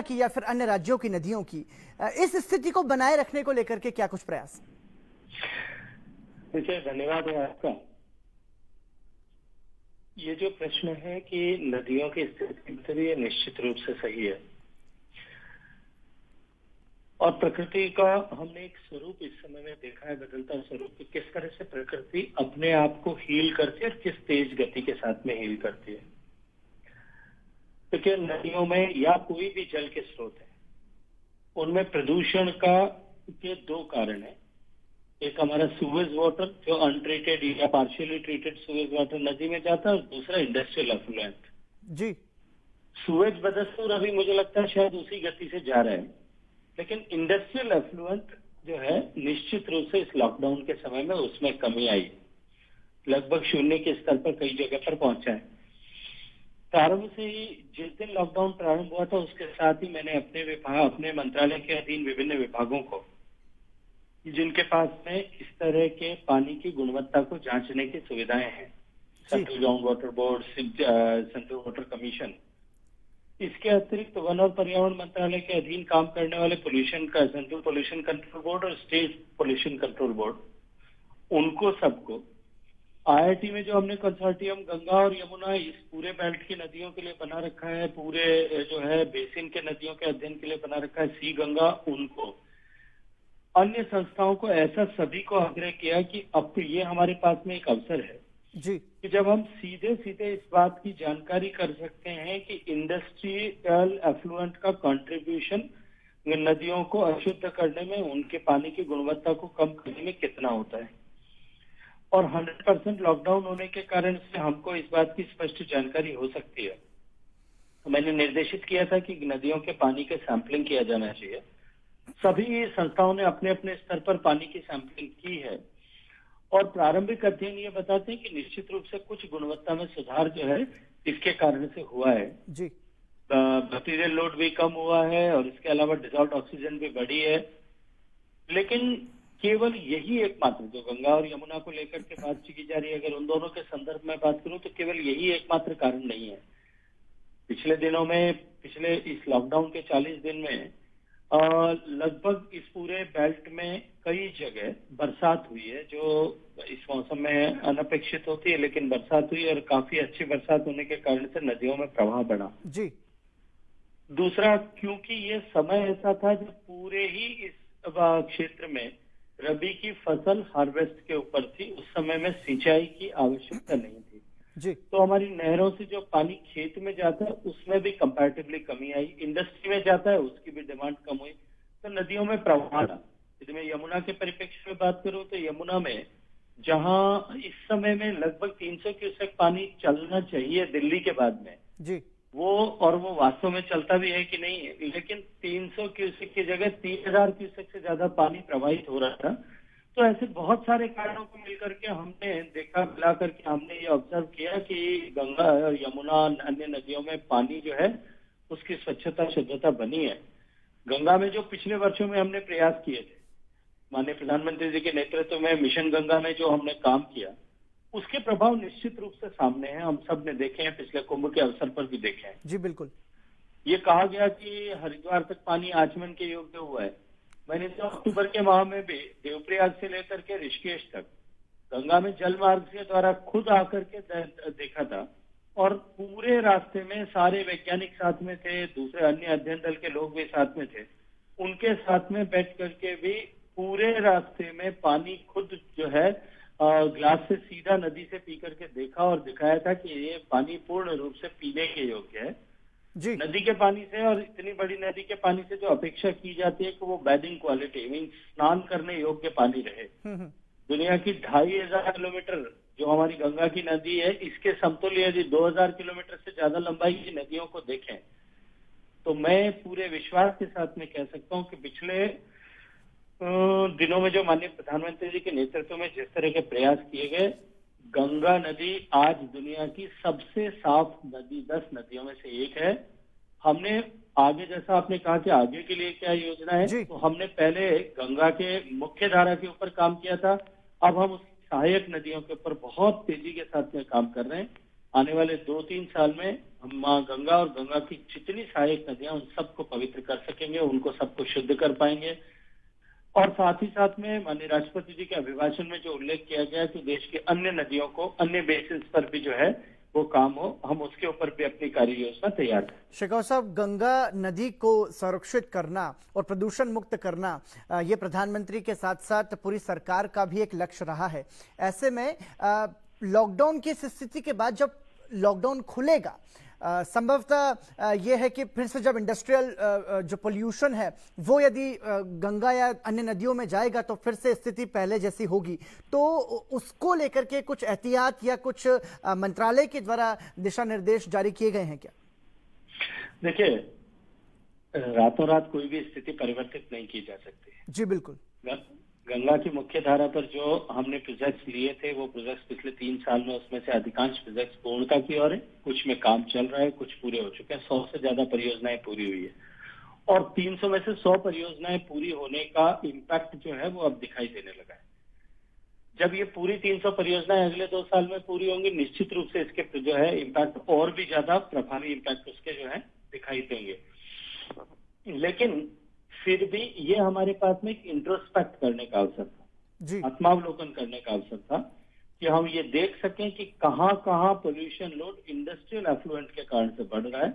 की या फिर अन्य राज्यों की नदियों की, इस स्थिति को बनाए रखने को लेकर के क्या कुछ प्रयास? देखिए, धन्यवाद है आपका। ये जो प्रश्न है कि नदियों की स्थिति तो ये निश्चित रूप से सही है और प्रकृति का हमने एक स्वरूप इस समय में देखा है, बदलता स्वरूप, कि किस तरह से प्रकृति अपने आप को हील करती है और किस तेज गति के साथ में हील करती है। देखिए, नदियों में या कोई भी जल के स्रोत है, उनमें प्रदूषण के दो कारण है। एक हमारा सूवेज वाटर, जो अनट्रीटेड या पार्शियली ट्रीटेड सूवेज वाटर नदी में जाता है, और दूसरा इंडस्ट्रियल एफ्लुएंट। जी। सूवेज बदस्तूर अभी मुझे लगता है शायद उसी गति से जा रहे हैं, लेकिन इंडस्ट्रियल एफ्लुएंट जो है निश्चित रूप से इस लॉकडाउन के समय में उसमें कमी आई, लगभग शून्य के स्तर पर कई जगह पर पहुंचा है। प्रारंभ से ही जिस दिन लॉकडाउन प्रारंभ हुआ था उसके साथ ही मैंने अपने मंत्रालय के अधीन विभिन्न विभागों को, जिनके पास में इस तरह के पानी की गुणवत्ता को जांचने की सुविधाएं हैं, central ground water board, central water commission, इसके अतिरिक्त वन और पर्यावरण मंत्रालय के अधीन काम करने वाले सेंट्रल पोल्यूशन कंट्रोल बोर्ड और स्टेट पोल्यूशन कंट्रोल बोर्ड, उनको सबको आईआईटी में जो हमने कंसोर्टियम गंगा और यमुना इस पूरे बेल्ट की नदियों के लिए बना रखा है, पूरे जो है बेसिन के नदियों के अध्ययन के लिए बना रखा है, सी गंगा, उनको, अन्य संस्थाओं को, ऐसा सभी को आग्रह किया कि अब तो ये हमारे पास में एक अवसर है जी कि जब हम सीधे सीधे इस बात की जानकारी कर सकते हैं कि इंडस्ट्रियल एफ्लुएंट का कंट्रीब्यूशन नदियों को अशुद्ध करने में, उनके पानी की गुणवत्ता को कम करने में कितना होता है। और 100% लॉकडाउन होने के कारण से हमको इस बात की स्पष्ट जानकारी हो सकती है। तो मैंने निर्देशित किया था कि नदियों के पानी के सैंपलिंग किया जाना चाहिए। सभी संस्थाओं ने अपने अपने स्तर पर पानी की सैंपलिंग की है और प्रारंभिक अध्ययन ये बताते हैं कि निश्चित रूप से कुछ गुणवत्ता में सुधार जो है इसके कारण से हुआ है। जी। बैक्टीरियल लोड भी कम हुआ है और इसके अलावा डिसॉल्व्ड ऑक्सीजन भी बढ़ी है। लेकिन केवल यही एकमात्र, जो गंगा और यमुना को लेकर के बात की जा रही है, अगर उन दोनों के संदर्भ में बात करूं तो केवल यही एकमात्र कारण नहीं है। पिछले दिनों में, पिछले इस लॉकडाउन के 40 दिन में लगभग इस पूरे बेल्ट में कई जगह बरसात हुई है, जो इस मौसम में अनपेक्षित होती है, लेकिन बरसात हुई और काफी अच्छी बरसात होने के कारण से नदियों में प्रवाह बढ़ा। जी। दूसरा, क्योंकि ये समय ऐसा था जब पूरे ही इस क्षेत्र में रबी की फसल हार्वेस्ट के ऊपर थी, उस समय में सिंचाई की आवश्यकता नहीं थी जी। तो हमारी नहरों से जो पानी खेत में जाता है उसमें भी कंपैरेटिवली कमी आई, इंडस्ट्री में जाता है उसकी भी डिमांड कम हुई, तो नदियों में प्रवाह आया। यदि मैं यमुना के परिप्रेक्ष्य में बात करूं तो यमुना में जहां इस समय में लगभग 300 क्यूसेक पानी चलना चाहिए दिल्ली के बाद में जी, वो वास्तव में चलता भी है कि नहीं है, लेकिन 300 क्यूसेक की जगह 3000 क्यूसेक से ज्यादा पानी प्रवाहित हो रहा था। तो ऐसे बहुत सारे कारणों को मिलकर के हमने देखा, मिला करके हमने ये ऑब्जर्व किया कि गंगा, यमुना, अन्य नदियों में पानी जो है उसकी स्वच्छता, शुद्धता बनी है। गंगा में जो पिछले वर्षों में हमने प्रयास किए थे, माननीय प्रधानमंत्री जी के नेतृत्व में मिशन गंगा में जो हमने काम किया, उसके प्रभाव निश्चित रूप से सामने हैं। हम सब ने देखे हैं, पिछले कुंभ के अवसर पर भी देखे हैं। जी बिल्कुल। ये कहा गया कि हरिद्वार तक पानी आचमन के योग्य हुआ है। मैंने तो अक्टूबर के माह में भी देवप्रयाग से लेकर के ऋषिकेश तक गंगा में जल मार्ग के द्वारा खुद आकर के देखा था और पूरे रास्ते में सारे वैज्ञानिक साथ में थे, दूसरे अन्य अध्ययन दल के लोग भी साथ में थे, उनके साथ में बैठ करके भी पूरे रास्ते में पानी खुद जो है ग्लास से सीधा नदी से पी करके देखा और दिखाया था कि ये पानी पूर्ण रूप से पीने के योग्य है। जी। नदी के पानी से, और इतनी बड़ी नदी के पानी से जो अपेक्षा की जाती है कि वो बैदिंग क्वालिटी मीन स्नान करने योग्य पानी रहे। दुनिया की 2500 किलोमीटर जो हमारी गंगा की नदी है, इसके समतुल्य यदि 2000 किलोमीटर से ज्यादा लंबाई की नदियों को देखें तो मैं पूरे विश्वास के साथ में कह सकता हूं कि पिछले दिनों में जो माननीय प्रधानमंत्री जी के नेतृत्व में जिस तरह के प्रयास किए गए, गंगा नदी आज दुनिया की सबसे साफ नदी 10 नदियों में से एक है। हमने आगे, जैसा आपने कहा कि आगे के लिए क्या योजना है, तो हमने पहले गंगा के मुख्य धारा के ऊपर काम किया था, अब हम उस सहायक नदियों के ऊपर बहुत तेजी के साथ में काम कर रहे हैं। आने वाले 2-3 साल में हम माँ गंगा और गंगा की जितनी सहायक नदियां उन सबको पवित्र कर सकेंगे, उनको सबको शुद्ध कर पाएंगे। और साथ ही साथ में माननीय राष्ट्रपति जी के अभिभाषण में जो उल्लेख किया गया कि देश की अन्य नदियों को अन्य बेसिस पर भी जो है वो काम हो, हम उसके ऊपर भी अपनी कार्य योजना तैयार करें। शेखावत साहब, गंगा नदी को संरक्षित करना और प्रदूषण मुक्त करना ये प्रधानमंत्री के साथ साथ पूरी सरकार का भी एक लक्ष्य रहा है। ऐसे में लॉकडाउन की स्थिति के बाद जब लॉकडाउन खुलेगा, संभवतः ये है कि फिर से जब इंडस्ट्रियल जो पोल्यूशन है वो यदि गंगा या अन्य नदियों में जाएगा तो फिर से स्थिति पहले जैसी होगी। तो उसको लेकर के कुछ एहतियात या कुछ मंत्रालय के द्वारा दिशा निर्देश जारी किए गए हैं क्या? देखिए, रातों रात कोई भी स्थिति परिवर्तित नहीं की जा सकती। जी बिल्कुल। गंगा की मुख्य धारा पर जो हमने प्रोजेक्ट्स लिए थे वो प्रोजेक्ट्स पिछले 3 साल में, उसमें से अधिकांश प्रोजेक्ट्स पूर्णता की ओर है, कुछ में काम चल रहा है, कुछ पूरे हो चुके हैं। 100 से ज्यादा परियोजनाएं पूरी हुई है और 300 में से 100 परियोजनाएं पूरी होने का इम्पैक्ट जो है वो अब दिखाई देने लगा है। जब ये पूरी 300 परियोजनाएं अगले 2 साल में पूरी होंगी, निश्चित रूप से इसके जो है इम्पैक्ट और भी ज्यादा प्रभावी इम्पैक्ट उसके जो है दिखाई देंगे। लेकिन फिर भी ये हमारे पास में एक इंट्रोस्पेक्ट करने का अवसर था, आत्मावलोकन करने का अवसर था कि हम ये देख सकें कि कहां कहां पोल्यूशन लोड इंडस्ट्रियल एफ्लुएंट के कारण से बढ़ रहा है।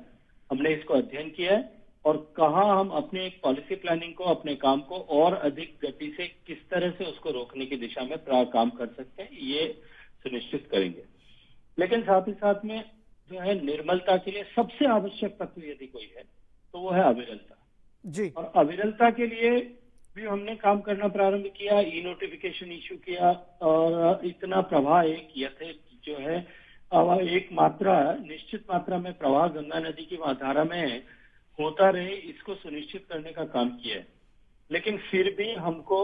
हमने इसको अध्ययन किया है और कहां हम अपने पॉलिसी प्लानिंग को, अपने काम को और अधिक गति से किस तरह से उसको रोकने की दिशा में काम कर सकते हैं, ये सुनिश्चित करेंगे। लेकिन साथ ही साथ में जो है निर्मलता के लिए सबसे आवश्यक तत्व यदि कोई है तो वो है अविरलता जी। और अविरलता के लिए भी हमने काम करना प्रारंभ किया, ई नोटिफिकेशन इशू किया और इतना प्रवाह एक यथेच जो है एक मात्रा, निश्चित मात्रा में प्रवाह गंगा नदी की धारा में होता रहे, इसको सुनिश्चित करने का काम किया है। लेकिन फिर भी हमको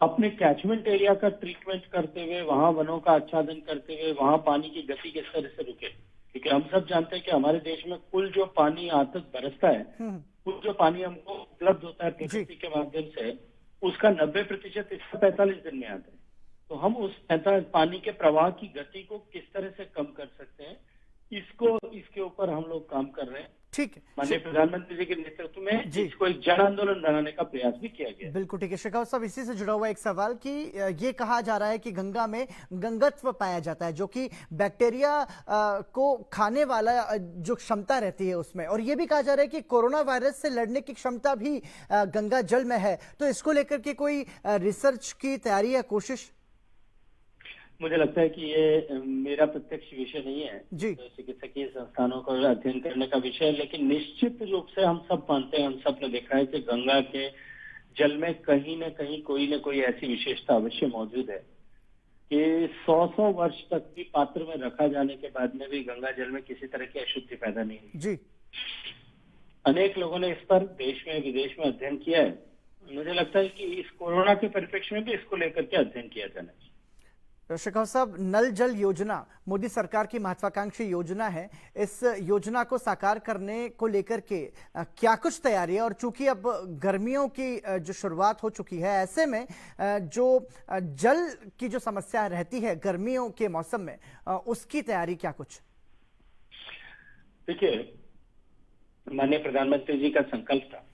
अपने कैचमेंट एरिया का ट्रीटमेंट करते हुए, वहां वनों का आच्छादन करते हुए, वहां पानी की गति किस तरह से रुके, क्योंकि हम सब जानते हैं कि हमारे देश में कुल जो पानी आज तक बरसता है, कुल जो पानी हमको उपलब्ध होता है प्रकृति के माध्यम से, उसका 90% 145 दिन में आता है। तो हम उस पानी के प्रवाह की गति को किस तरह से कम कर सकते हैं, इसके ऊपर हम लोग काम कर रहे हैं। ठीक है, माननीय प्रधानमंत्री जी के नेतृत्व में इसको एक जन आंदोलन बनाने का प्रयास भी किया गया। बिल्कुल ठीक है। शेखावत साहब, इसी से जुड़ा हुआ एक सवाल कि ये कहा जा रहा है कि गंगा में गंगत्व पाया जाता है, जो कि बैक्टीरिया को खाने वाला जो क्षमता रहती है उसमें, और ये भी कहा जा रहा है कि कोरोना वायरस से लड़ने की क्षमता भी गंगा जल में है। तो इसको लेकर के कोई रिसर्च की तैयारी या कोशिश? मुझे लगता है कि ये मेरा प्रत्यक्ष विषय नहीं है, तो चिकित्सकीय संस्थानों को अध्ययन करने का विषय है। लेकिन निश्चित रूप से हम सब मानते हैं, हम सब ने देखा है कि गंगा के जल में कहीं न कहीं कोई न कोई ऐसी विशेषता अवश्य मौजूद है कि 100 वर्ष तक भी पात्र में रखा जाने के बाद में भी गंगा जल में किसी तरह की अशुद्धि पैदा नहीं हुई जी। अनेक लोगों ने इस पर देश में विदेश में अध्ययन किया है। मुझे लगता है कि इस कोरोना के परिप्रेक्ष्य में भी इसको लेकर के अध्ययन किया जाना चाहिए। शेखावत साहब, नल जल योजना मोदी सरकार की महत्वाकांक्षी योजना है। इस योजना को साकार करने को लेकर के क्या कुछ तैयारी है? और चूंकि अब गर्मियों की जो शुरुआत हो चुकी है, ऐसे में जो जल की जो समस्या रहती है गर्मियों के मौसम में, उसकी तैयारी क्या कुछ? देखिए, माननीय प्रधानमंत्री जी का संकल्प था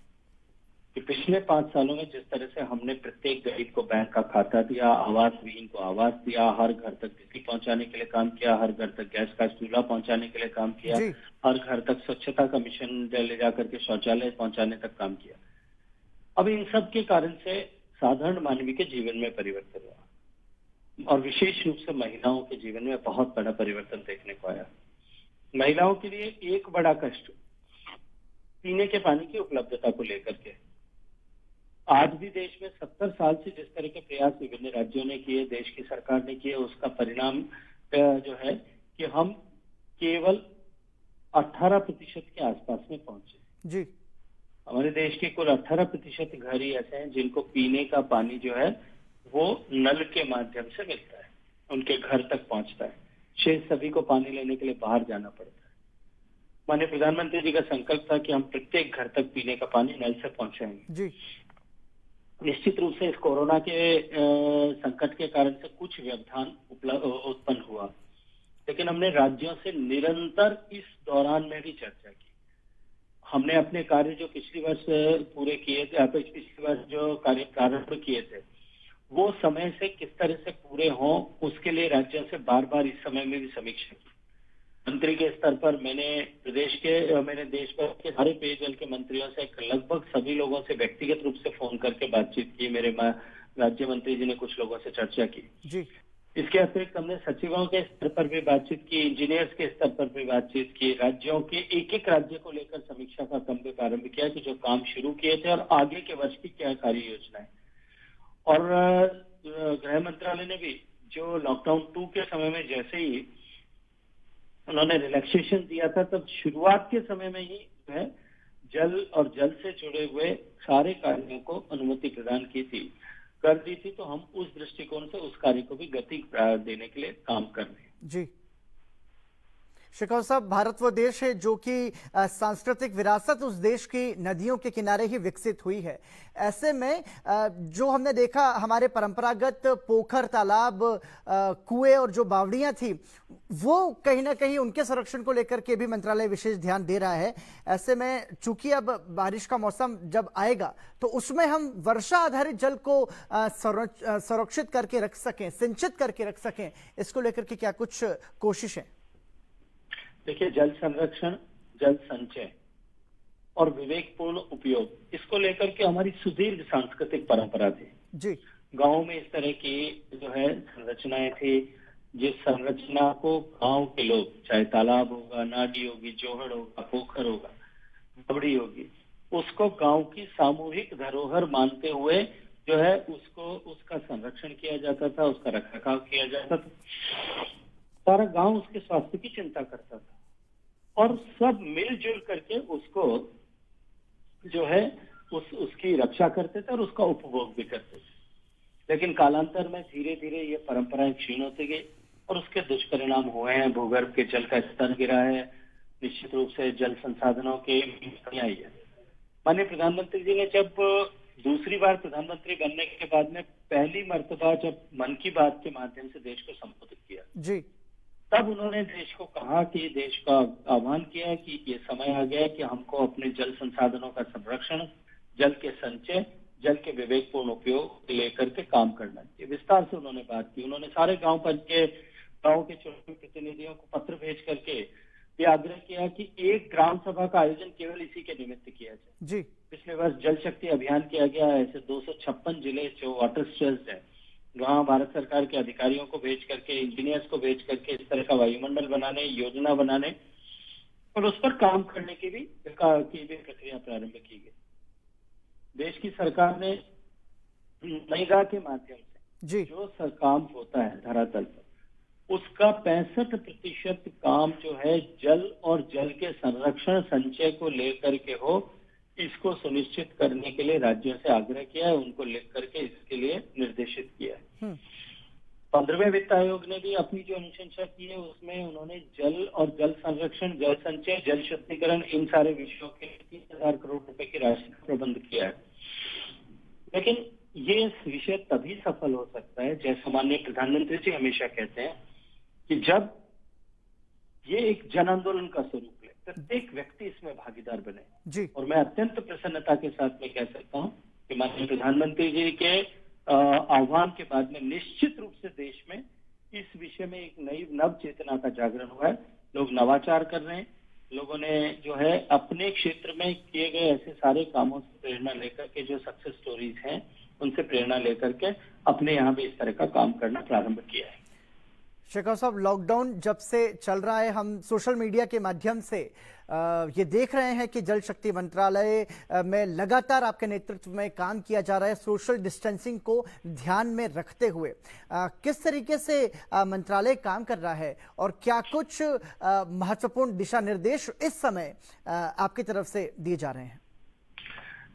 कि पिछले 5 सालों में जिस तरह से हमने प्रत्येक गरीब को बैंक का खाता दिया, आवास विहीन को आवास दिया, हर घर तक बिजली पहुंचाने के लिए काम किया, हर घर तक गैस का चूल्हा पहुंचाने के लिए काम किया, हर घर तक स्वच्छता का मिशन ले जाकर के शौचालय पहुंचाने तक काम किया। अब इन सब के कारण से साधारण मानवी के जीवन में परिवर्तन हुआ और विशेष रूप से महिलाओं के जीवन में बहुत बड़ा परिवर्तन देखने को आया। महिलाओं के लिए एक बड़ा कष्ट पीने के पानी की उपलब्धता को लेकर के आज भी देश में 70 साल से जिस तरह के प्रयास विभिन्न राज्यों ने किए, देश की सरकार ने किए, उसका परिणाम जो है कि हम केवल 18% के आसपास में पहुंचे जी। हमारे देश के कुल 18% घर ही ऐसे हैं जिनको पीने का पानी जो है वो नल के माध्यम से मिलता है, उनके घर तक पहुंचता है। शेष सभी को पानी लेने के लिए बाहर जाना पड़ता है। माननीय प्रधानमंत्री जी का संकल्प था कि हम प्रत्येक घर तक पीने का पानी नल से पहुंचाएंगे जी। निश्चित रूप से इस कोरोना के संकट के कारण से कुछ व्यवधान उत्पन्न हुआ लेकिन हमने राज्यों से निरंतर इस दौरान में भी चर्चा की। हमने अपने कार्य जो पिछली वर्ष पूरे किए थे, पिछली वर्ष जो कार्य प्रारंभ किए थे, वो समय से किस तरह से पूरे हों, उसके लिए राज्यों से बार बार इस समय में भी समीक्षा की। मंत्री के स्तर पर मैंने देश भर के सारे पेयजल के मंत्रियों से लगभग सभी लोगों से व्यक्तिगत रूप से फोन करके बातचीत की। मेरे राज्य मंत्री जी ने कुछ लोगों से चर्चा की जी। इसके अतिरिक्त हमने सचिवों के स्तर पर भी बातचीत की, इंजीनियर्स के स्तर पर भी बातचीत की, राज्यों के एक एक राज्य को लेकर समीक्षा का क्रम भी प्रारंभ किया कि जो काम शुरू किए थे और आगे के वर्ष की क्या कार्य योजना है। और गृह मंत्रालय ने भी जो लॉकडाउन 2 के समय में जैसे ही उन्होंने रिलैक्सेशन दिया था, तब शुरुआत के समय में ही जो है जल और जल से जुड़े हुए सारे कार्यों को अनुमति प्रदान कर दी थी। तो हम उस दृष्टिकोण से उस कार्य को भी गति देने के लिए काम कर रहे हैं। जी शेखावत साहब, भारत वो देश है जो कि सांस्कृतिक विरासत उस देश की नदियों के किनारे ही विकसित हुई है। ऐसे में जो हमने देखा हमारे परंपरागत पोखर, तालाब, कुएं और जो बावड़ियां थी, वो कहीं ना कहीं उनके संरक्षण को लेकर के भी मंत्रालय विशेष ध्यान दे रहा है। ऐसे में चूंकि अब बारिश का मौसम जब आएगा तो उसमें हम वर्षा आधारित जल को संरक्षित करके रख सकें, सिंचित करके रख सकें, इसको लेकर के क्या कुछ कोशिश है? देखिए, जल संरक्षण, जल संचय और विवेकपूर्ण उपयोग, इसको लेकर के हमारी सुदीर्घ सांस्कृतिक परंपरा थी जी। गांव में इस तरह की जो है संरचनाएं थी, जिस संरचना को गांव के लोग, चाहे तालाब होगा, नाली होगी, जोहड़ होगा, पोखर होगा, बावड़ी होगी, उसको गांव की सामूहिक धरोहर मानते हुए जो है उसका संरक्षण किया जाता था, उसका रखरखाव किया जाता था। सारा गांव उसके स्वास्थ्य की चिंता करता था और सब मिलजुल करके उसको जो है उसकी रक्षा करते थे और उसका उपभोग भी करते थे। लेकिन कालांतर में धीरे धीरे ये परंपराएं क्षीण होती गई और उसके दुष्परिणाम हुए हैं। भूगर्भ के जल का स्तर गिरा है, निश्चित रूप से जल संसाधनों की कमी आई है। माननीय प्रधानमंत्री जी ने जब दूसरी बार प्रधानमंत्री बनने के बाद में पहली मर्तबा जब मन की बात के माध्यम से देश को संबोधित किया जी, तब उन्होंने देश को कहा कि देश का आह्वान किया कि ये समय आ गया है कि हमको अपने जल संसाधनों का संरक्षण, जल के संचय, जल के विवेकपूर्ण उपयोग लेकर के काम करना चाहिए। विस्तार से उन्होंने बात की। उन्होंने सारे गांव के चुने प्रतिनिधियों को पत्र भेज करके ये आग्रह किया कि एक ग्राम सभा का आयोजन केवल इसी के निमित्त किया जाए जी। पिछले वर्ष जल शक्ति अभियान किया गया है। ऐसे 256 जिले जो वाटर स्ट्रेस्ड है, वहां भारत सरकार के अधिकारियों को भेज करके, इंजीनियर्स को भेज करके इस तरह का वायुमंडल बनाने, योजना बनाने और उस पर काम करने की भी प्रक्रिया प्रारंभ की गई। देश की सरकार ने मनरेगा के माध्यम से जी। जो काम होता है धरातल पर, उसका 65% काम जो है जल और जल के संरक्षण संचय को लेकर के हो, इसको सुनिश्चित करने के लिए राज्यों से आग्रह किया है, उनको लिख करके इसके लिए निर्देशित किया है। 15वें वित्त आयोग ने भी अपनी जो अनुशंसा की है उसमें उन्होंने जल और जल संरक्षण, जल संचय, जल शुद्धिकरण, इन सारे विषयों के 30,000 करोड़ रुपए की राशि का प्रबंध किया है। लेकिन ये विषय तभी सफल हो सकता है, जैसा माननीय प्रधानमंत्री जी हमेशा कहते हैं, कि जब ये एक जन आंदोलन का स्वरूप ले, प्रत्येक व्यक्ति इसमें भागीदार बने जी। और मैं अत्यंत प्रसन्नता के साथ में कह सकता हूं कि माननीय प्रधानमंत्री जी के आह्वान के बाद में निश्चित रूप से देश में इस विषय में एक नई नव चेतना का जागरण हुआ है। लोग नवाचार कर रहे हैं। लोगों ने जो है अपने क्षेत्र में किए गए ऐसे सारे कामों से प्रेरणा लेकर के, जो सक्सेस स्टोरीज हैं उनसे प्रेरणा लेकर के अपने यहाँ भी इस तरह का काम करना प्रारंभ किया है। शेखावत साहब, लॉकडाउन जब से चल रहा है, हम सोशल मीडिया के माध्यम से ये देख रहे हैं कि जल शक्ति मंत्रालय में लगातार आपके नेतृत्व में काम किया जा रहा है सोशल डिस्टेंसिंग को ध्यान में रखते हुए। किस तरीके से मंत्रालय काम कर रहा है और क्या कुछ महत्वपूर्ण दिशा निर्देश इस समय आपकी तरफ से दिए जा रहे हैं?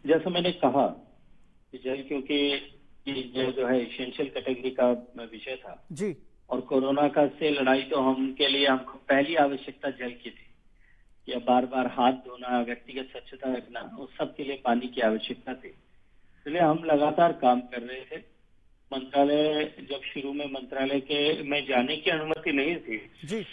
जैसा मैंने कहा कि जल, क्योंकि ये जो है एसेंशियल कैटेगरी का विषय था जी, और कोरोना का से लड़ाई तो हमको पहली आवश्यकता जल की थी कि बार बार हाथ धोना, व्यक्तिगत स्वच्छता रखना, उस सब के लिए पानी की आवश्यकता थी। इसलिए हम लगातार काम कर रहे थे मंत्रालय जब शुरू में मंत्रालय के में जाने की अनुमति नहीं थी जी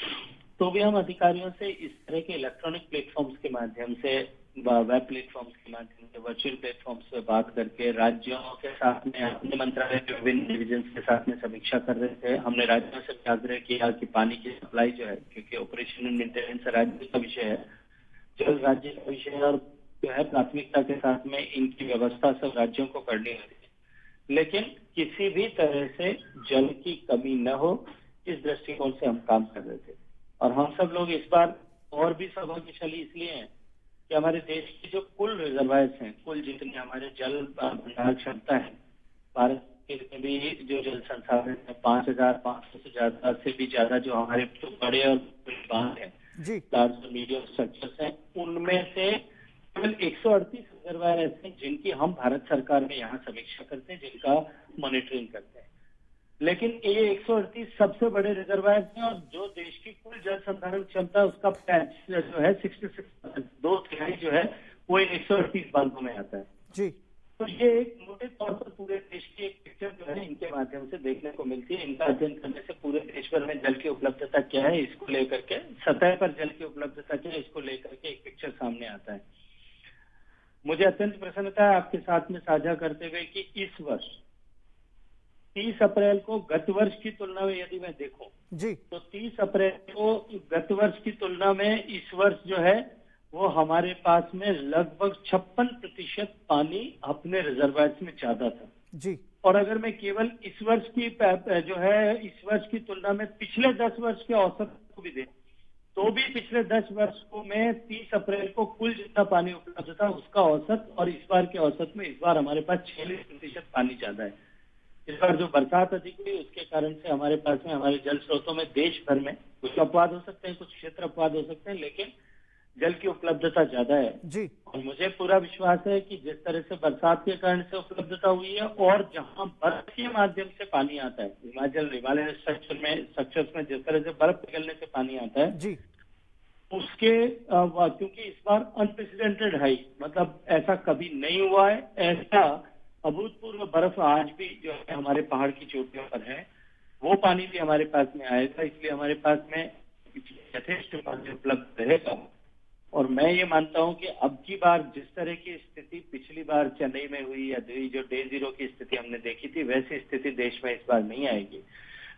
तो भी हम अधिकारियों से इस तरह के इलेक्ट्रॉनिक प्लेटफॉर्म्स के माध्यम से, वेब प्लेटफॉर्म्स के माध्यम से, वर्चुअल प्लेटफॉर्म्स पे बात करके राज्यों के साथ में, अपने मंत्रालय के विभिन्न डिविजन्स के साथ में समीक्षा कर रहे थे। हमने राज्यों से भी आग्रह किया कि पानी की सप्लाई जो है, क्योंकि ऑपरेशन एंड मेंटेनेंस राज्य का विषय है, जल राज्य का विषय है, और जो है प्राथमिकता के साथ में इनकी व्यवस्था सब राज्यों को करनी होती है, लेकिन किसी भी तरह से जल की कमी न हो, इस दृष्टिकोण से हम काम कर रहे थे। और हम सब लोग इस बार और भी सौभाग्यशाली इसलिए हैं कि हमारे देश की जो कुल रिजर्वायर्स हैं, कुल जितने हमारे जल भंडार क्षमता है, भारत के भी जो जल संसाधन है 5,500 से ज्यादा से भी ज्यादा जो हमारे जो बड़े और बांध है, लार्ज मीडियम स्ट्रक्चर्स हैं, उनमें से केवल 138 रिजर्वायर ऐसे हैं जिनकी हम भारत सरकार में यहाँ समीक्षा करते हैं, जिनका मॉनिटरिंग करते हैं। लेकिन ये 138 सबसे बड़े रिजर्वायर हैं, और जो देश की कुल जल संधारण क्षमता उसका पैच जो है 66%, 2/3 जो है वो इन 138 बांधों में आता है जी। तो ये एक मोटे तौर पर पूरे देश की एक पिक्चर जो है इनके माध्यम से देखने को मिलती है। इनका अध्ययन करने से पूरे देश भर में जल की उपलब्धता क्या है, इसको लेकर के सतह पर जल की उपलब्धता क्या है, इसको लेकर के एक पिक्चर सामने आता है। मुझे अत्यंत प्रसन्नता है आपके साथ में साझा करते हुए कि इस वर्ष 30 अप्रैल को गत वर्ष की तुलना में यदि मैं देखूं जी तो 30 अप्रैल को गत वर्ष की तुलना में इस वर्ष जो है वो हमारे पास में लगभग 56% पानी अपने रिजर्वायर्स में ज्यादा था जी। और अगर मैं केवल इस वर्ष की जो है इस वर्ष की तुलना में पिछले 10 वर्ष के औसत को भी दें तो भी पिछले 10 वर्षों में 30 अप्रैल को कुल जितना पानी उपलब्ध था उसका औसत और इस बार के औसत में इस बार हमारे पास 46% पानी ज्यादा है। इस बार जो बरसात अधिक हुई उसके कारण से हमारे पास में हमारे जल स्रोतों में देश भर में कुछ अपवाद हो सकते हैं, कुछ क्षेत्र अपवाद हो सकते हैं, लेकिन जल की उपलब्धता ज्यादा है जी। और मुझे पूरा विश्वास है कि जिस तरह से बरसात के कारण से उपलब्धता हुई है और जहां बर्फ के माध्यम से पानी आता है, हिमालय स्ट्रक्चर्स में जिस तरह से बर्फ पिघलने से पानी आता है जी उसके क्योंकि इस बार अनप्रेसिडेंटेड हाई, मतलब ऐसा कभी नहीं हुआ है, ऐसा अभूतपूर्व बर्फ आज भी जो है हमारे पहाड़ की चोटियों पर है, वो पानी भी हमारे पास में आएगा, इसलिए हमारे पास में यथेष्ट पानी उपलब्ध रहेगा। और मैं ये मानता हूं कि अब की बार जिस तरह की स्थिति पिछली बार चेन्नई में हुई या जो डे जीरो की स्थिति हमने देखी थी, वैसी स्थिति देश में इस बार नहीं आएगी।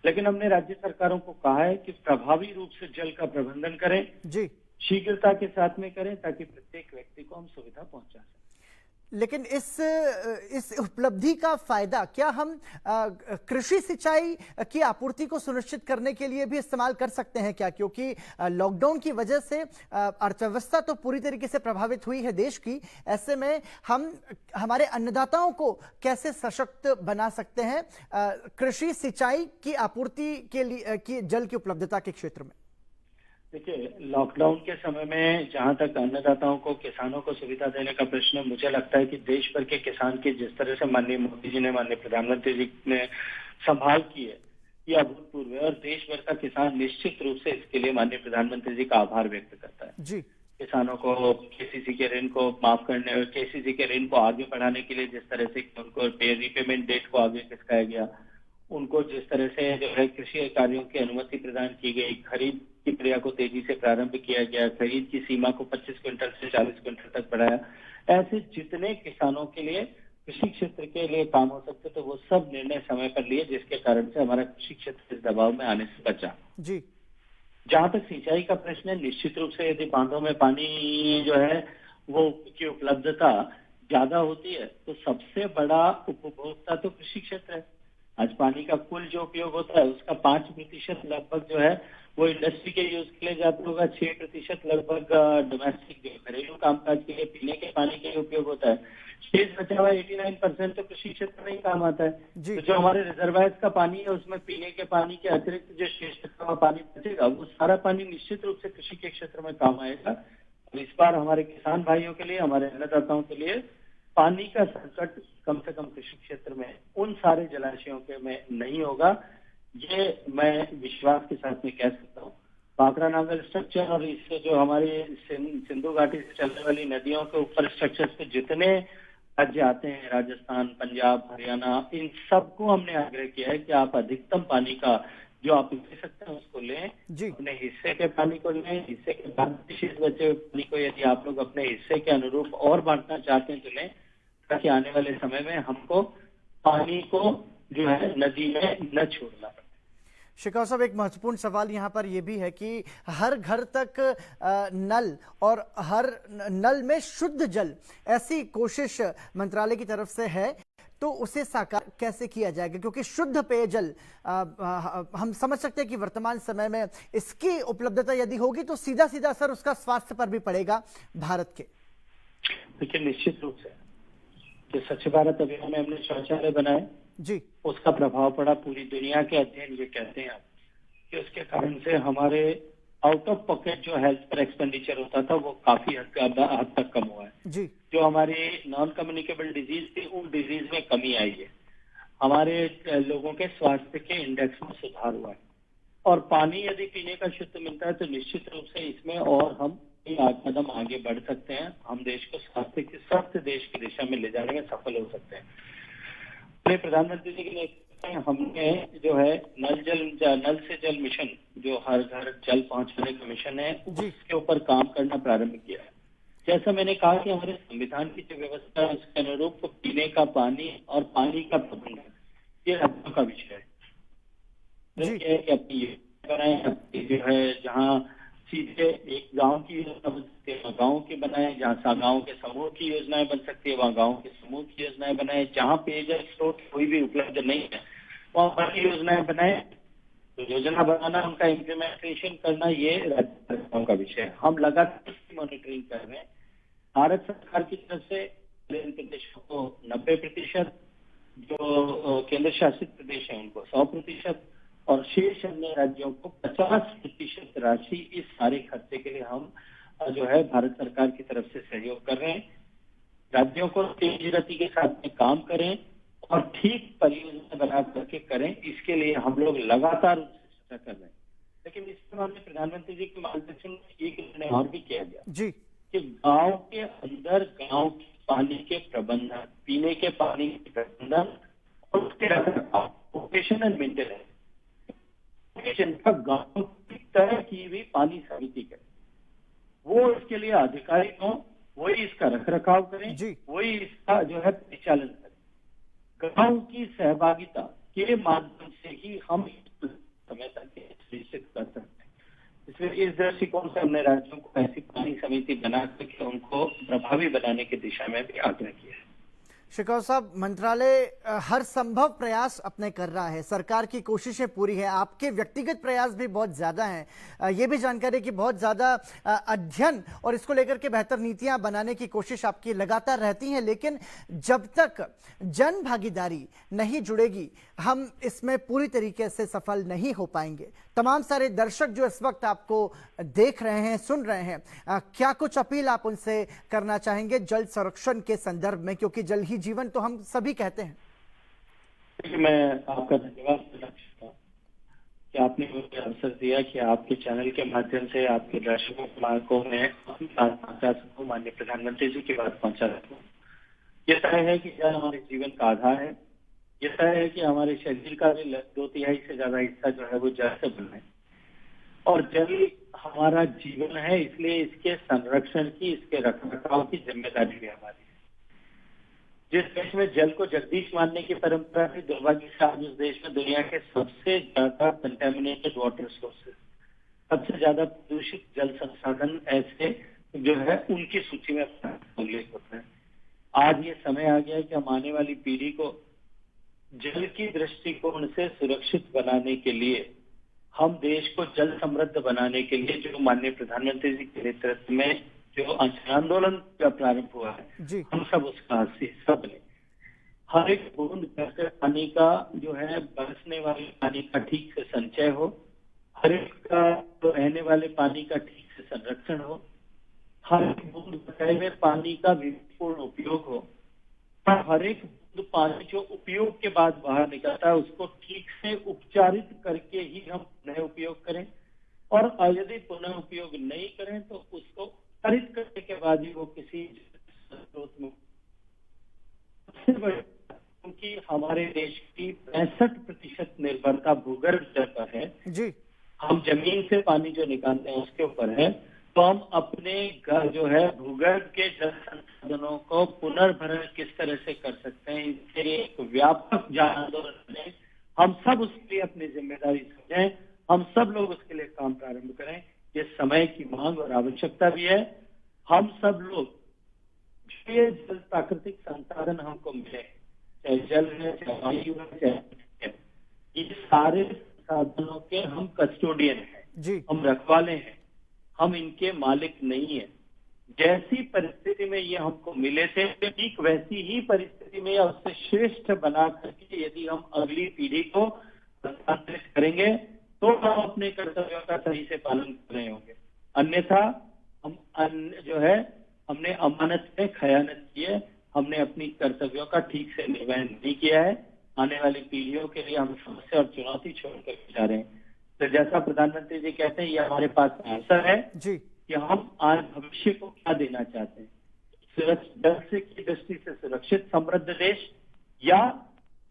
लेकिन हमने राज्य सरकारों को कहा है कि प्रभावी रूप से जल का प्रबंधन करें जी, शीघ्रता के साथ में करें ताकि प्रत्येक व्यक्ति को हम सुविधा पहुंचा सकें। लेकिन इस उपलब्धि का फायदा क्या हम कृषि सिंचाई की आपूर्ति को सुनिश्चित करने के लिए भी इस्तेमाल कर सकते हैं क्या? क्योंकि लॉकडाउन की वजह से अर्थव्यवस्था तो पूरी तरीके से प्रभावित हुई है देश की, ऐसे में हम हमारे अन्नदाताओं को कैसे सशक्त बना सकते हैं कृषि सिंचाई की आपूर्ति के लिए की जल की उपलब्धता के क्षेत्र में? देखिए, लॉकडाउन के समय में जहां तक अन्नदाताओं को, किसानों को सुविधा देने का प्रश्न, मुझे लगता है कि देश भर के किसान की जिस तरह से माननीय मोदी जी ने, माननीय प्रधानमंत्री जी ने संभाल की है, ये अभूतपूर्व है और देश भर का किसान निश्चित रूप से इसके लिए माननीय प्रधानमंत्री जी का आभार व्यक्त करता है जी। किसानों को केसीसी के ऋण को माफ करने, केसीसी के ऋण को आगे बढ़ाने के लिए जिस तरह से उनको रीपेमेंट डेट को आगे खिसकाया गया, उनको जिस तरह से जो है कृषि कार्यों की अनुमति प्रदान की गई, खरीद की प्रक्रिया को तेजी से प्रारंभ किया गया, खरीद की सीमा को 25 क्विंटल से 40 क्विंटल तक बढ़ाया, ऐसे जितने किसानों के लिए कृषि क्षेत्र के लिए काम हो सकते तो वो सब निर्णय समय पर लिए, जिसके कारण से हमारा कृषि क्षेत्र इस दबाव में आने से बचा जी। जहां तक सिंचाई का प्रश्न है, निश्चित रूप से यदि बांधों में पानी जो है वो की उपलब्धता ज्यादा होती है तो सबसे बड़ा उपभोक्ता तो कृषि क्षेत्र है। आज पानी का कुल जो उपयोग होता है उसका 5% लगभग जो है वो इंडस्ट्री के यूज के लिए जाता होगा, 6% लगभग डोमेस्टिक जो घरेलू कामकाज के लिए पीने के पानी के लिए उपयोग होता है। शेष बचा हुआ 89% तो कृषि क्षेत्र में ही काम आता है। तो जो हमारे रिजर्वायर्स का पानी है उसमें पीने के पानी के अतिरिक्त जो शेष बचा पानी बचेगा वो सारा पानी निश्चित रूप से कृषि के क्षेत्र में काम आएगा। और इस बार हमारे किसान भाइयों के लिए, हमारे अन्नदाताओं के लिए पानी का संकट कम से कम कृषि क्षेत्र में उन सारे जलाशयों के में नहीं होगा, ये मैं विश्वास के साथ में कह सकता हूँ। भाखड़ा नांगल स्ट्रक्चर और इससे जो हमारी सिंधु घाटी से चलने वाली नदियों के ऊपर स्ट्रक्चर पे जितने राज्य आते हैं, राजस्थान, पंजाब, हरियाणा, इन सबको हमने आग्रह किया है कि आप अधिकतम पानी का जो आप ले सकते हैं उसको लें, जी। अपने हिस्से के पानी को लें, हिस्से के बाद शेष बचे हुए पानी को यदि आप लोग अपने हिस्से के अनुरूप और बांटना चाहते हैं तो लें, ताकि आने वाले समय में हमको पानी को जो है नदी में न छोड़ना पड़े। शेखावत साहब, एक महत्वपूर्ण सवाल यहाँ पर यह भी है कि हर घर तक नल और हर नल में शुद्ध जल, ऐसी कोशिश मंत्रालय की तरफ से है, तो उसे साकार कैसे किया जाएगा? क्योंकि शुद्ध पेयजल हम समझ सकते हैं कि वर्तमान समय में इसकी उपलब्धता यदि होगी तो सीधा सीधा असर उसका स्वास्थ्य पर भी पड़ेगा भारत के। देखिए, निश्चित रूप से जो स्वच्छ भारत अभियान में हमने शौचालय बनाए जी, उसका प्रभाव पड़ा। पूरी दुनिया के अध्ययन ये कहते हैं कि उसके कारण से हमारे आउट ऑफ पॉकेट जो हेल्थ पर एक्सपेंडिचर होता था वो काफी हद तक कम हुआ है जी। जो हमारी नॉन कम्युनिकेबल डिजीज थी उन डिजीज में कमी आई है, हमारे लोगों के स्वास्थ्य के इंडेक्स में सुधार हुआ है। और पानी यदि पीने का शुद्ध मिलता है तो निश्चित रूप से इसमें और हम कदम आगे बढ़ सकते हैं, हम देश को स्वास्थ्य के स्वस्थ देश की दिशा में ले जाने में सफल हो सकते हैं। अपने प्रधानमंत्री जी के नेतृत्व में हमने जो है नल से जल मिशन, जो हर घर जल पहुंचाने का मिशन है, उसके ऊपर काम करना प्रारंभ किया है। जैसा मैंने कहा कि हमारे संविधान की जो व्यवस्था है उसके अनुरूप पीने का पानी और पानी का प्रबंधन ये राज्यों का विषय है। कि अपनी बनाए जो है जहाँ सीधे एक गांव की योजना बन सकती है, गाँव की बनाए, जहाँ गाँव के समूह की योजनाएं बन सकती है वहाँ गाँव के समूह की योजनाएं बनाए, जहाँ पेयजल स्रोत कोई भी उपलब्ध नहीं है वहाँ पानी योजनाएं बनाए। तो योजना बनाना, उनका इम्प्लीमेंटेशन करना ये राज्य सरकारों का विषय है। हम लगातार इसकी मॉनिटरिंग कर रहे हैं। भारत सरकार की तरफ से इन प्रदेशों को 90%, जो केंद्र शासित प्रदेश है उनको 100% और शेष अन्य राज्यों को 50% राशि इस सारे खर्चे के लिए हम जो है भारत सरकार की तरफ से सहयोग कर रहे हैं। राज्यों को तेज गति के साथ में काम करें और ठीक परियोजना बना करके करें, इसके लिए हम लोग लगातार चर्चा कर रहे हैं। लेकिन इसके मामले प्रधानमंत्री जी के मार्गदर्शन में एक निर्णय और भी किया गया जी कि गांव के अंदर गांव के पानी के प्रबंधन, पीने के पानी के प्रबंधन और उसके रखरखाव, ओपरेशन एंड मेंटेनेंस का गांव की तरह की भी पानी समिति करे, वो इसके लिए अधिकारी हो, वही इसका रखरखाव करें, वही इसका जो है परिचालन करें। गांव की सहभागिता के माध्यम से ही हम समय तक सुनिश्चित कर सकते हैं। इसलिए इस दृष्टिकोण से हमने राज्यों को ऐसी पानी समिति बना करके उनको प्रभावी बनाने की दिशा में भी आग्रह किया है। शेखावत साहब, मंत्रालय हर संभव प्रयास अपने कर रहा है, सरकार की कोशिशें पूरी है, आपके व्यक्तिगत प्रयास भी बहुत ज्यादा हैं। ये भी जानकारी कि बहुत ज्यादा अध्ययन और इसको लेकर के बेहतर नीतियां बनाने की कोशिश आपकी लगातार रहती है, लेकिन जब तक जन भागीदारी नहीं जुड़ेगी हम इसमें पूरी तरीके से सफल नहीं हो पाएंगे। तमाम सारे दर्शक जो इस वक्त आपको देख रहे हैं, सुन रहे हैं, क्या कुछ अपील आप उनसे करना चाहेंगे जल संरक्षण के संदर्भ में, क्योंकि जल ही जीवन तो हम सभी कहते हैं। मैं आपका धन्यवाद करना चाहता हूँ कि आपने मुझे अवसर दिया कि आपके चैनल के माध्यम से आपके दर्शकों को मैं अपनी बात पहुंचा सकूं, माननीय प्रधानमंत्री जी की बात पहुंचा सकूं। ये तय है कि जल हमारे जीवन का आधार है। ये तय है कि हमारे शरीर का भी 2/3 से ज्यादा हिस्सा जो है वो जल से बना है और जल हमारा जीवन है, इसलिए इसके संरक्षण की, इसके रखरखाव की जिम्मेदारी भी हमारी है। जिस देश में जल को जगदीश मानने की परंपरा है, दुर्भाग्य से आज उस देश में दुनिया के सबसे ज्यादा कंटेमिनेटेड वाटर सोर्सेस, सबसे ज्यादा प्रदूषित जल संसाधन ऐसे जो है उनकी सूची में उल्लेख होता है। आज ये समय आ गया है कि हम आने वाली पीढ़ी को जल की दृष्टिकोण से सुरक्षित बनाने के लिए, हम देश को जल समृद्ध बनाने के लिए जो माननीय प्रधानमंत्री जी के नेतृत्व में जो आंदोलन का प्रारंभ हुआ है, हम सब उसका हिस्सा बने। हर एक बूंद पानी का जो है बरसने वाले पानी का ठीक से संचय हो, हर एक का तो रहने वाले पानी का ठीक से संरक्षण हो, हर एक बूंद बचाए हुए पानी का विवेकपूर्ण उपयोग हो, हर एक बूंद पानी जो उपयोग के बाद बाहर निकलता है उसको ठीक से उपचारित करके ही हम पुनः उपयोग करें, और यदि पुनः उपयोग नहीं करें तो उसको उपचारित करने के बाद ही वो किसी स्रोत में बड़ी, क्योंकि हमारे देश की 65% निर्भरता भूगर्भ जल पर है। जी। हम जमीन से पानी जो निकालते हैं उसके ऊपर है, तो हम अपने जो है भूगर्भ के जल संसाधनों को पुनर्भरण किस तरह से कर सकते हैं, इसके लिए एक व्यापक जन आंदोलन है। हम सब उसके लिए अपनी जिम्मेदारी समझें, हम सब लोग उसके लिए काम प्रारंभ करें। ये समय की मांग और आवश्यकता भी है। हम सब लोग जो ये जल प्राकृतिक संसाधन हमको मिले, चाहे जल है, चाहे वायु है, चाहे ये सारे संसाधनों के हम कस्टोडियन हैं, जी। हम रखवाले हैं, हम इनके मालिक नहीं है। जैसी परिस्थिति में ये हमको मिले थे, ठीक वैसी ही परिस्थिति में या उससे श्रेष्ठ बना करके यदि हम अगली पीढ़ी को हस्तांतरित करेंगे तो हम अपने कर्तव्यों का सही से पालन कर रहे होंगे। अन्यथा हम जो है हमने अमानत में खयानत की है, हमने अपनी कर्तव्यों का ठीक से निर्वहन नहीं किया है। आने वाली पीढ़ियों के लिए हम समस्या और चुनौती छोड़ कर जा रहे हैं। तो जैसा प्रधानमंत्री जी कहते हैं, ये हमारे पास अवसर है जी। कि हम आज भविष्य को क्या देना चाहते हैं, जल से की दृष्टि से सुरक्षित समृद्ध देश या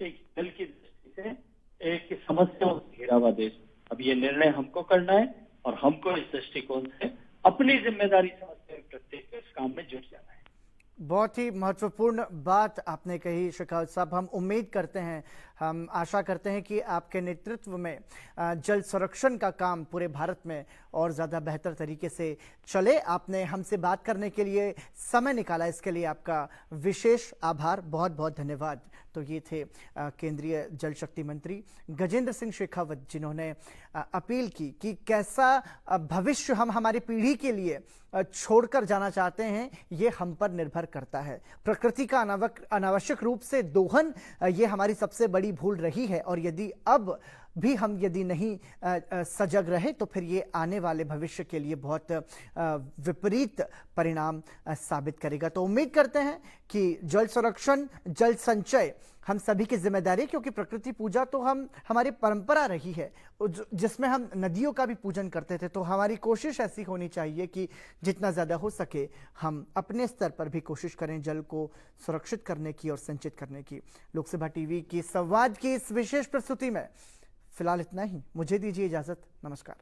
एक जल की दृष्टि से एक समस्याओं से घिरा हुआ देश। अब ये निर्णय हमको करना है और हमको इस दृष्टिकोण से अपनी जिम्मेदारी समझते हुए प्रत्येक इस काम में जुट जाना है। बहुत ही महत्वपूर्ण बात आपने कही शेखावत साहब। हम उम्मीद करते हैं, हम आशा करते हैं कि आपके नेतृत्व में जल संरक्षण का काम पूरे भारत में और ज़्यादा बेहतर तरीके से चले। आपने हमसे बात करने के लिए समय निकाला, इसके लिए आपका विशेष आभार, बहुत बहुत धन्यवाद। तो ये थे केंद्रीय जल शक्ति मंत्री गजेंद्र सिंह शेखावत, जिन्होंने अपील की कि कैसा भविष्य हम हमारी पीढ़ी के लिए छोड़कर जाना चाहते हैं, ये हम पर निर्भर करता है। प्रकृति का अनावश्यक रूप से दोहन ये हमारी सबसे बड़ी भूल रही है, और यदि अब भी हम यदि नहीं सजग रहे तो फिर ये आने वाले भविष्य के लिए बहुत विपरीत परिणाम साबित करेगा। तो उम्मीद करते हैं कि जल संरक्षण, जल संचय हम सभी की जिम्मेदारी है, क्योंकि प्रकृति पूजा तो हमारी परंपरा रही है, जिसमें हम नदियों का भी पूजन करते थे। तो हमारी कोशिश ऐसी होनी चाहिए कि जितना ज़्यादा हो सके हम अपने स्तर पर भी कोशिश करें जल को सुरक्षित करने की और संचित करने की। लोकसभा टीवी की संवाद की इस विशेष प्रस्तुति में फिलहाल इतना ही। मुझे दीजिए इजाजत। नमस्कार।